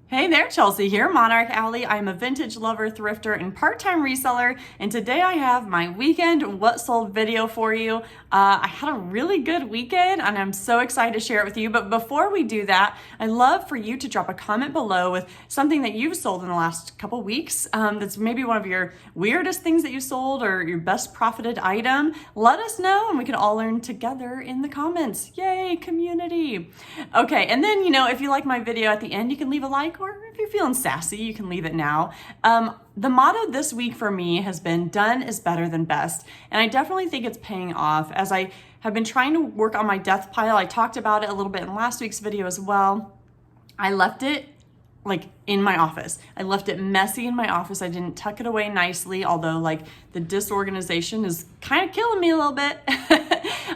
Hey there, Chelsea here, MonarchAlley. I'm a vintage lover, thrifter, and part-time reseller, and today I have my weekend what sold video for you. I had a really good weekend, and I'm so excited to share it with you. But before we do that, I'd love for you to drop a comment below with something that you've sold in the last couple weeks. That's maybe one of your weirdest things that you sold or your best profited item. Let us know, and we can all learn together in the comments. Yay, community! Okay, and then if you like my video at the end, you can leave a like. Or if you're feeling sassy, you can leave it now. The motto this week for me has been done is better than best. And I definitely think it's paying off as I have been trying to work on my death pile. I talked about it a little bit in last week's video as well. I left it in my office. I left it messy in my office. I didn't tuck it away nicely, although the disorganization is kind of killing me a little bit.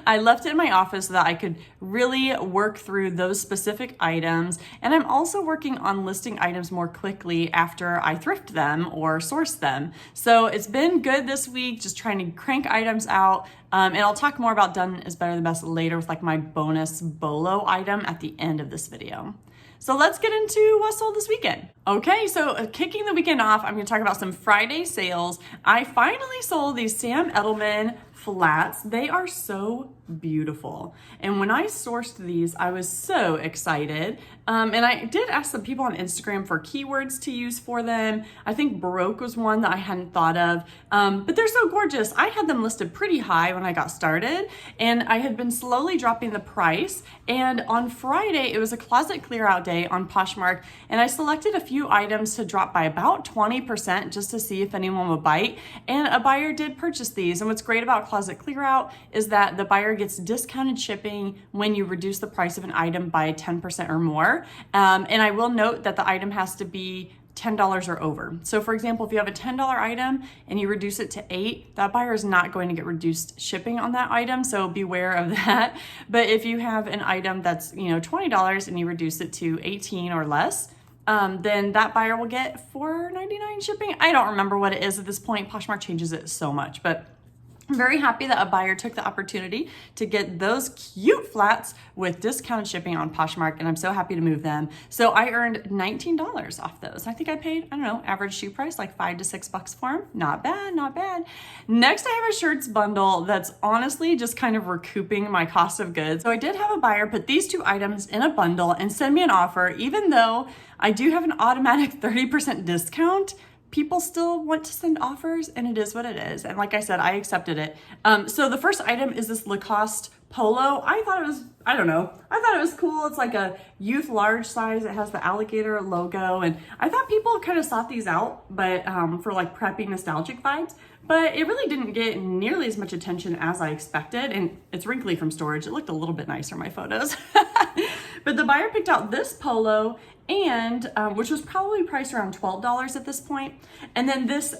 I left it in my office so that I could really work through those specific items. And I'm also working on listing items more quickly after I thrift them or source them. So it's been good this week, just trying to crank items out. And I'll talk more about done is better than best later with my bonus BOLO item at the end of this video. So let's get into what sold this weekend. Okay, so kicking the weekend off, I'm gonna talk about some Friday sales. I finally sold these Sam Edelman flats. They are so beautiful. And when I sourced these, I was so excited. And I did ask some people on Instagram for keywords to use for them. I think Baroque was one that I hadn't thought of, but they're so gorgeous. I had them listed pretty high when I got started, and I had been slowly dropping the price. And on Friday, it was a closet clear out day on Poshmark, and I selected a few items to drop by about 20% just to see if anyone would bite. And a buyer did purchase these. And what's great about closet clear out is that the buyer gets discounted shipping when you reduce the price of an item by 10% or more. And I will note that the item has to be $10 or over. So for example, if you have a $10 item and you reduce it to $8, that buyer is not going to get reduced shipping on that item. So beware of that. But if you have an item that's, $20 and you reduce it to 18 or less, then that buyer will get $4.99 shipping. I don't remember what it is at this point. Poshmark changes it so much, but I'm very happy that a buyer took the opportunity to get those cute flats with discounted shipping on Poshmark, and I'm so happy to move them. So I earned $19 off those. I think I paid, average shoe price, $5 to $6 for them. Not bad, not bad. Next, I have a shirts bundle that's honestly just kind of recouping my cost of goods. So I did have a buyer put these two items in a bundle and send me an offer, even though I do have an automatic 30% discount. People still want to send offers, and it is what it is. And like I said, I accepted it. So the first item is this Lacoste polo. I thought it was cool. It's like a youth large size. It has the alligator logo. And I thought people kind of sought these out, but for preppy nostalgic vibes. But it really didn't get nearly as much attention as I expected. And it's wrinkly from storage. It looked a little bit nicer in my photos. But the buyer picked out this polo, and which was probably priced around $12 at this point. And then this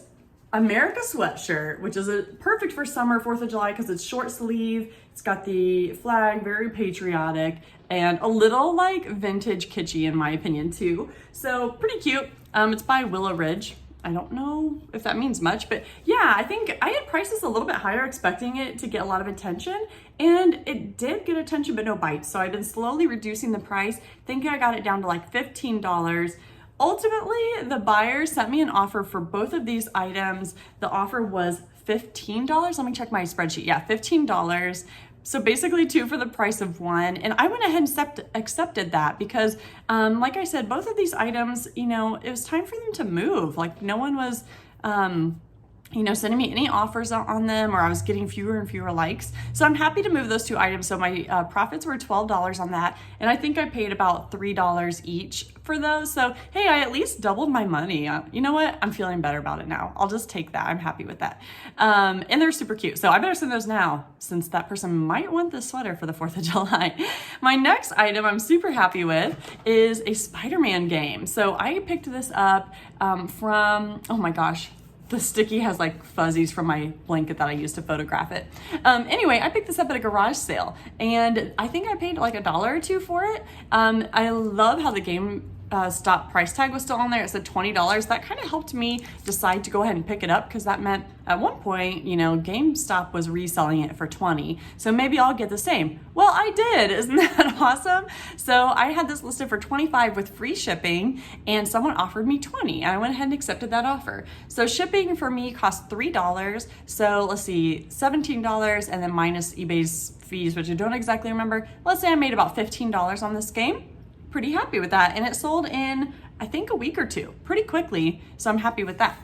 America sweatshirt, which is perfect for summer, 4th of July, because it's short sleeve. It's got the flag, very patriotic, and a little vintage kitschy in my opinion too. So pretty cute. It's by Willow Ridge. I don't know if that means much, but yeah, I think I had prices a little bit higher expecting it to get a lot of attention, and it did get attention, but no bites. So I've been slowly reducing the price, thinking I got it down to $15. Ultimately, the buyer sent me an offer for both of these items. The offer was $15. Let me check my spreadsheet. Yeah, $15. So basically 2 for the price of 1. And I went ahead and accepted that because, like I said, both of these items, it was time for them to move. No one was, sending me any offers on them, or I was getting fewer and fewer likes. So I'm happy to move those 2 items. So my profits were $12 on that. And I think I paid about $3 each for those. So, hey, I at least doubled my money. You know what? I'm feeling better about it now. I'll just take that. I'm happy with that. And they're super cute. So I better send those now, since that person might want this sweater for the 4th of July. My next item I'm super happy with is a Spider-Man game. So I picked this up from, oh my gosh, the sticky has fuzzies from my blanket that I used to photograph it. Anyway, I picked this up at a garage sale, and I think I paid $1 or $2 for it. I love how the game stop price tag was still on there. It said $20. That kind of helped me decide to go ahead and pick it up because that meant at one point, you know, GameStop was reselling it for $20. So maybe I'll get the same. Well, I did. Isn't that awesome? So I had this listed for $25 with free shipping and someone offered me $20 and I went ahead and accepted that offer. So shipping for me cost $3. So let's see, $17 and then minus eBay's fees, which I don't exactly remember. Let's say I made about $15 on this game. Pretty happy with that. And it sold in, I think, a week or two, pretty quickly. So I'm happy with that.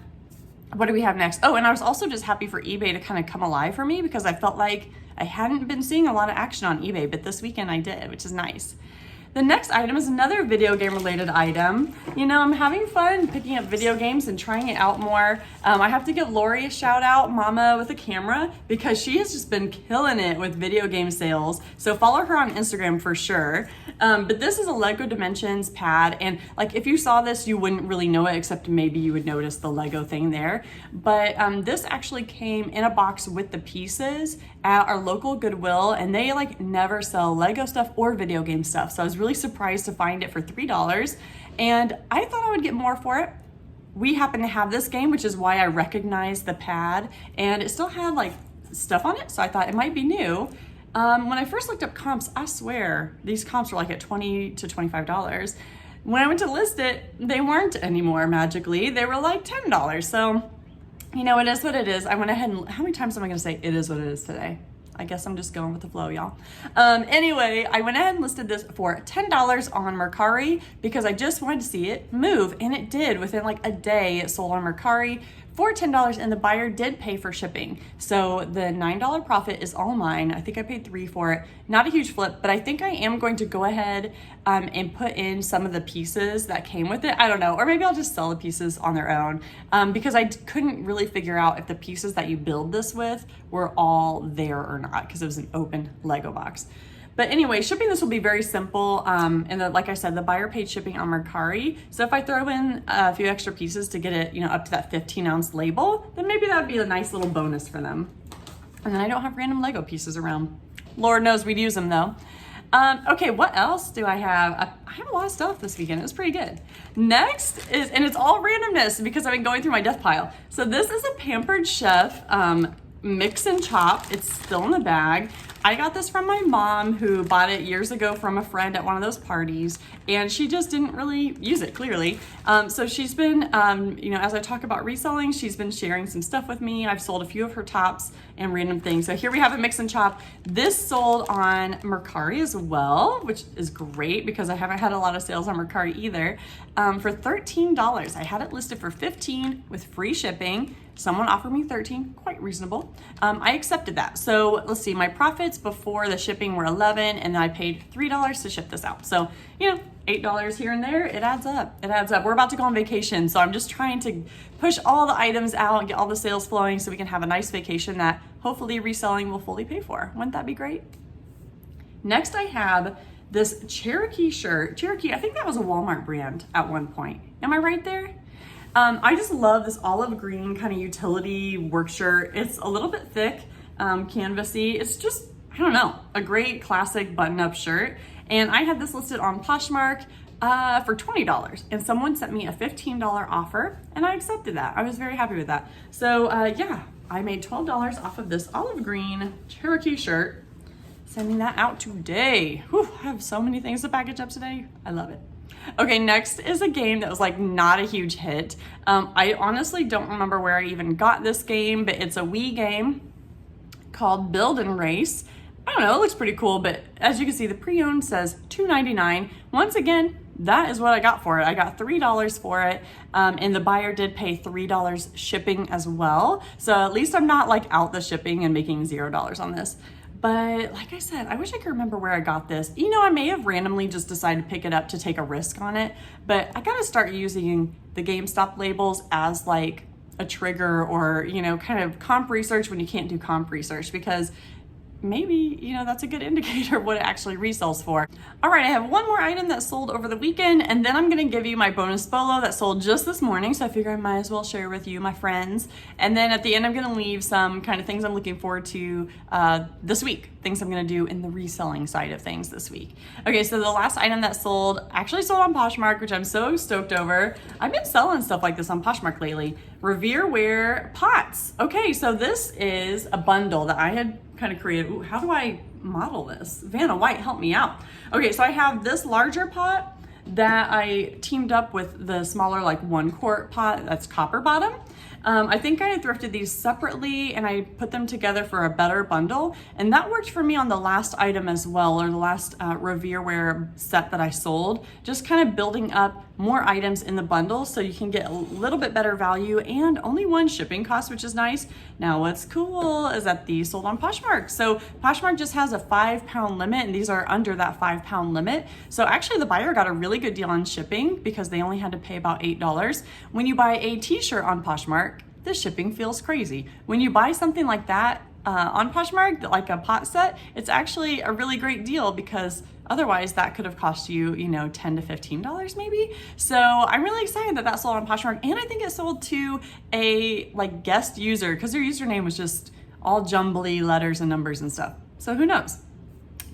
What do we have next? Oh, and I was also just happy for eBay to kind of come alive for me because I felt like I hadn't been seeing a lot of action on eBay, but this weekend I did, which is nice. The next item is another video game related item. You know, I'm having fun picking up video games and trying it out more. I have to give Lori a shout out, Mama with a Camera, because she has just been killing it with video game sales. So follow her on Instagram for sure. But this is a Lego Dimensions pad. And like, if you saw this, you wouldn't really know it, except maybe you would notice the Lego thing there. But this actually came in a box with the pieces at our local Goodwill, and they like never sell Lego stuff or video game stuff. So I was really surprised to find it for $3, and I thought I would get more for it. We happen to have this game, which is why I recognized the pad, and it still had like stuff on it, so I thought it might be new. When I first looked up comps, I swear these comps were like at $20 to $25. When I went to list it, they weren't anymore magically. They were like $10. So, you know, it is what it is. I went ahead and, how many times am I gonna say it is what it is today? I guess I'm just going with the flow, y'all. Anyway, I went ahead and listed this for $10 on Mercari because I just wanted to see it move, and it did. Within like a day, it sold on Mercari for $10, and the buyer did pay for shipping. So the $9 profit is all mine. I think I paid $3 for it. Not a huge flip, but I think I am going to go ahead and put in some of the pieces that came with it. I don't know, or maybe I'll just sell the pieces on their own because I couldn't really figure out if the pieces that you build this with were all there or not because it was an open Lego box. But anyway, shipping this will be very simple. And like I said, the buyer paid shipping on Mercari. So if I throw in a few extra pieces to get it, you know, up to that 15-ounce label, then maybe that would be a nice little bonus for them. And then I don't have random Lego pieces around. Lord knows we'd use them though. Okay, what else do I have? I have a lot of stuff this weekend. It was pretty good. Next is, and it's all randomness because I've been going through my death pile. So this is a Pampered Chef mix and chop. It's still in the bag. I got this from my mom, who bought it years ago from a friend at one of those parties, and she just didn't really use it, clearly. So she's been, you know, as I talk about reselling, she's been sharing some stuff with me. I've sold a few of her tops and random things. So here we have a mix and chop. This sold on Mercari as well, which is great because I haven't had a lot of sales on Mercari either. For $13. I had it listed for $15 with free shipping. Someone offered me $13, quite reasonable. I accepted that. So let's see, my profits before the shipping were $11, and then I paid $3 to ship this out. So, you know, $8 here and there, it adds up. It adds up. We're about to go on vacation, so I'm just trying to push all the items out and get all the sales flowing so we can have a nice vacation that hopefully reselling will fully pay for. Wouldn't that be great? Next, I have this Cherokee shirt. Cherokee, I think that was a Walmart brand at one point. Am I right there? I just love this olive green kind of utility work shirt. It's a little bit thick, canvasy. It's just, I don't know, a great classic button-up shirt. And I had this listed on Poshmark for $20, and someone sent me a $15 offer, and I accepted that. I was very happy with that. So yeah, I made $12 off of this olive green Cherokee shirt. Sending that out today. Whew, I have so many things to package up today. I love it. Okay, next is a game that was like not a huge hit. I honestly don't remember where I even got this game, but it's a Wii game called Build and Race. I don't know, it looks pretty cool, but as you can see, the pre-owned says $2.99. Once again, that is what I got for it. I got $3 for it, and the buyer did pay $3 shipping as well. So at least I'm not like out the shipping and making $0 on this. But like I said, I wish I could remember where I got this. You know, I may have randomly just decided to pick it up to take a risk on it, but I gotta start using the GameStop labels as like a trigger, or, you know, kind of comp research when you can't do comp research, because maybe, you know, that's a good indicator of what it actually resells for. All right, I have one more item that sold over the weekend, and then I'm gonna give you my bonus bolo that sold just this morning, so I figure I might as well share with you, my friends. And then at the end, I'm gonna leave some kind of things I'm looking forward to this week, things I'm gonna do in the reselling side of things this week. Okay, so the last item that sold, actually sold on Poshmark, which I'm so stoked over. I've been selling stuff like this on Poshmark lately. Revere ware pots. Okay, so this is a bundle that I had kind of created. Ooh, how do I model this? Vanna White, help me out. Okay, so I have this larger pot that I teamed up with the smaller, like 1 quart pot that's copper bottom. I think I had thrifted these separately and I put them together for a better bundle, and that worked for me on the last item as well, or the last Revere ware set that I sold, just kind of building up more items in the bundle so you can get a little bit better value and only 1 shipping cost, which is nice. Now what's cool is that these sold on Poshmark. So Poshmark just has a 5-pound limit, and these are under that 5-pound limit. So actually the buyer got a really good deal on shipping because they only had to pay about $8. When you buy a t-shirt on Poshmark, the shipping feels crazy. When you buy something like that on Poshmark, like a pot set, it's actually a really great deal because otherwise that could have cost you, you know, $10 to $15 maybe. So I'm really excited that that sold on Poshmark, and I think it sold to a like guest user because their username was just all jumbly letters and numbers and stuff. So who knows?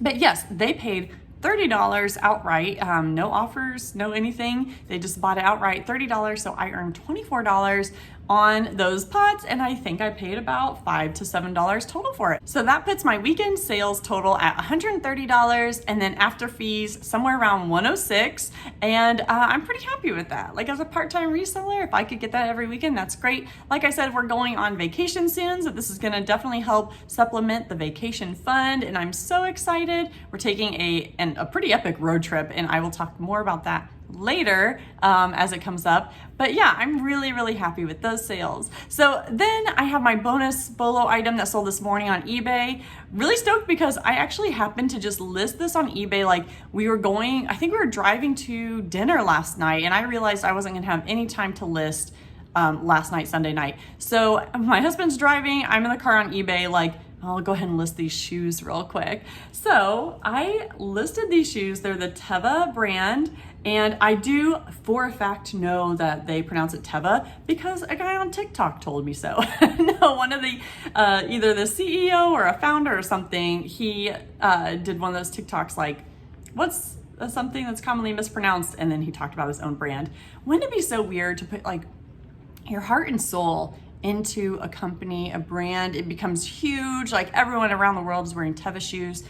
But yes, they paid $30 outright, no offers, no anything. They just bought it outright, $30. So I earned $24 on those pots, and I think I paid about $5 to $7 total for it. So that puts my weekend sales total at $130, and then after fees somewhere around $106, and I'm pretty happy with that. Like, as a part-time reseller, if I could get that every weekend, that's great. Like I said, we're going on vacation soon, so this is gonna definitely help supplement the vacation fund, and I'm so excited. We're taking a pretty epic road trip, and I will talk more about that later as it comes up. But yeah, I'm really, really happy with those sales. So then I have my bonus bolo item that sold this morning on eBay. Really stoked because I actually happened to just list this on eBay. Like, I think we were driving to dinner last night, and I realized I wasn't gonna have any time to list last night, Sunday night. So my husband's driving, I'm in the car on eBay, like, I'll go ahead and list these shoes real quick. So I listed these shoes. They're the Teva brand, and I do for a fact know that they pronounce it Teva because a guy on TikTok told me so. No, one of the either the CEO or a founder or something, he did one of those TikToks like, what's something that's commonly mispronounced, and then he talked about his own brand. Wouldn't it be so weird to put like your heart and soul into a company, a brand? It becomes huge. Like, everyone around the world is wearing Teva shoes,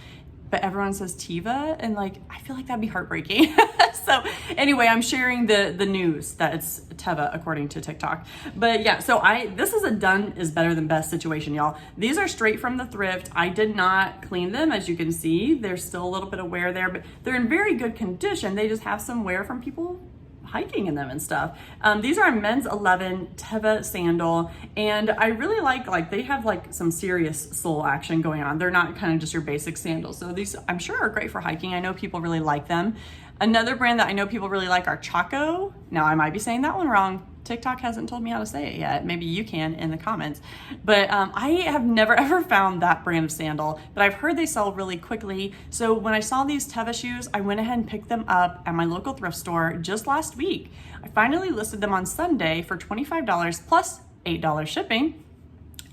but everyone says Teva, and like, I feel like that'd be heartbreaking. So anyway, I'm sharing the news that it's Teva according to TikTok. But yeah, so this is a done is better than best situation, y'all. These are straight from the thrift. I did not clean them, as you can see. There's still a little bit of wear there, but they're in very good condition. They just have some wear from people hiking in them and stuff. These are a men's 11 Teva sandal, and I really like they have like some serious sole action going on. They're not kind of just your basic sandals. So these, I'm sure, are great for hiking. I know people really like them. Another brand that I know people really like are Chaco. Now, I might be saying that one wrong. TikTok hasn't told me how to say it yet. Maybe you can in the comments. But I have never ever found that brand of sandal, but I've heard they sell really quickly. So when I saw these Teva shoes, I went ahead and picked them up at my local thrift store just last week. I finally listed them on Sunday for $25 plus $8 shipping.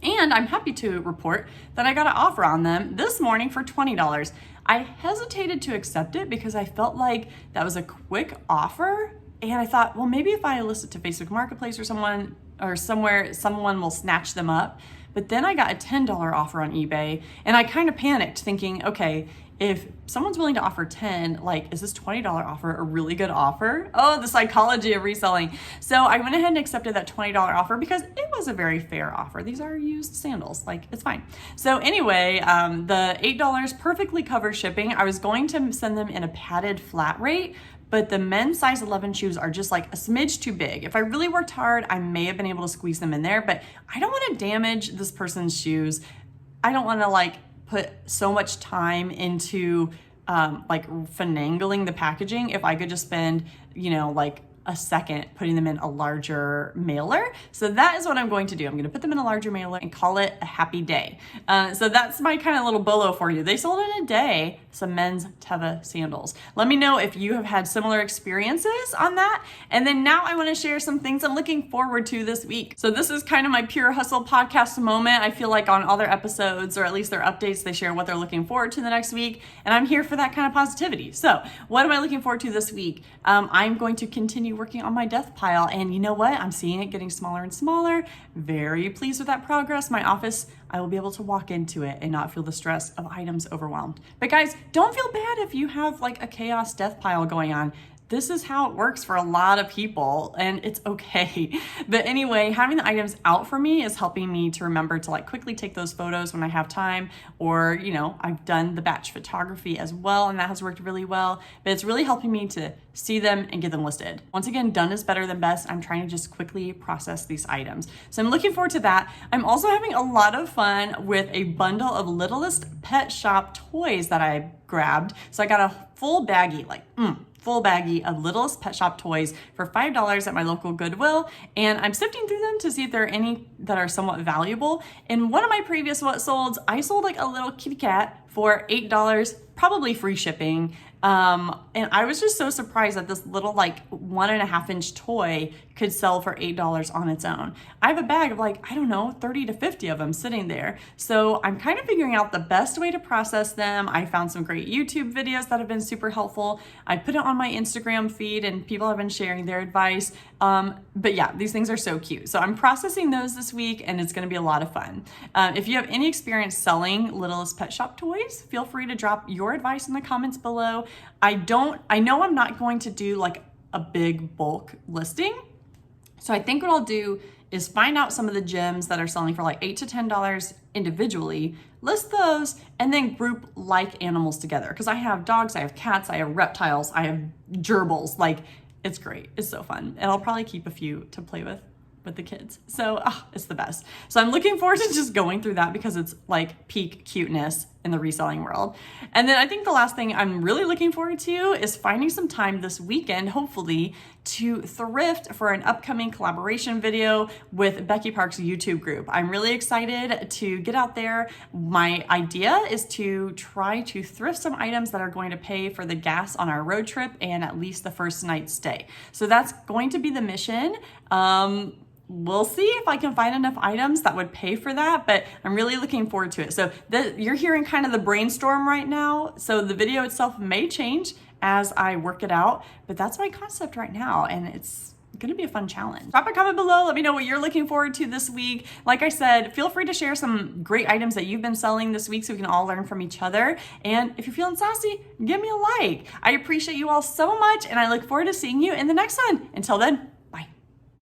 And I'm happy to report that I got an offer on them this morning for $20. I hesitated to accept it because I felt like that was a quick offer. And I thought, well, maybe if I list it to Facebook Marketplace or somewhere, someone will snatch them up. But then I got a $10 offer on eBay, and I kind of panicked thinking, okay, if someone's willing to offer 10, like, is this $20 offer a really good offer? Oh, the psychology of reselling. So I went ahead and accepted that $20 offer because it was a very fair offer. These are used sandals, like, it's fine. So anyway, the $8 perfectly covers shipping. I was going to send them in a padded flat rate, but the men's size 11 shoes are just like a smidge too big. If I really worked hard, I may have been able to squeeze them in there, but I don't want to damage this person's shoes. I don't want to like put so much time into like finagling the packaging if I could just spend, you know, like a second putting them in a larger mailer. So that is what I'm going to do. I'm going to put them in a larger mailer and call it a happy day. So that's my kind of little bolo for you. They sold in a day some men's Teva sandals. Let me know if you have had similar experiences on that. And then now I want to share some things I'm looking forward to this week. So this is kind of my Pure Hustle podcast moment. I feel like on all their episodes, or at least their updates, they share what they're looking forward to the next week. And I'm here for that kind of positivity. So what am I looking forward to this week? I'm going to continue working on my death pile. And you know what? I'm seeing it getting smaller and smaller. Very pleased with that progress. My office, I will be able to walk into it and not feel the stress of items overwhelmed. But guys, don't feel bad if you have like a chaos death pile going on. This is how it works for a lot of people, and it's okay. But anyway, having the items out for me is helping me to remember to like quickly take those photos when I have time, or, you know, I've done the batch photography as well, and that has worked really well. But it's really helping me to see them and get them listed. Once again, done is better than best. I'm trying to just quickly process these items. So I'm looking forward to that. I'm also having a lot of fun with a bundle of Littlest Pet Shop toys that I grabbed. So I got a full baggie, full baggie of Littlest Pet Shop toys for $5 at my local Goodwill, and I'm sifting through them to see if there are any that are somewhat valuable. In one of my previous what solds, I sold like a little kitty cat for $8, probably free shipping. And I was just so surprised that this little like 1.5 inch toy could sell for $8 on its own. I have a bag of like, I don't know, 30 to 50 of them sitting there. So I'm kind of figuring out the best way to process them. I found some great YouTube videos that have been super helpful. I put it on my Instagram feed and people have been sharing their advice. But yeah, these things are so cute. So I'm processing those this week and it's gonna be a lot of fun. If you have any experience selling Littlest Pet Shop toys, feel free to drop your advice in the comments below. I know I'm not going to do like a big bulk listing. So I think what I'll do is find out some of the gems that are selling for like $8 to $10 individually, list those, and then group like animals together. Because I have dogs, I have cats, I have reptiles, I have gerbils. Like, it's great. It's so fun. And I'll probably keep a few to play with the kids. So it's the best. So I'm looking forward to just going through that because it's like peak cuteness in the reselling world. And then I think the last thing I'm really looking forward to is finding some time this weekend, hopefully, to thrift for an upcoming collaboration video with Becky Park's YouTube group. I'm really excited to get out there. My idea is to try to thrift some items that are going to pay for the gas on our road trip and at least the first night's stay. So that's going to be the mission. We'll see if I can find enough items that would pay for that, but I'm really looking forward to it. So you're hearing kind of the brainstorm right now. So the video itself may change as I work it out, but that's my concept right now, and it's gonna be a fun challenge. Drop a comment below, let me know what you're looking forward to this week. Like I said, feel free to share some great items that you've been selling this week so we can all learn from each other. And if you're feeling sassy, give me a like. I appreciate you all so much, and I look forward to seeing you in the next one. Until then,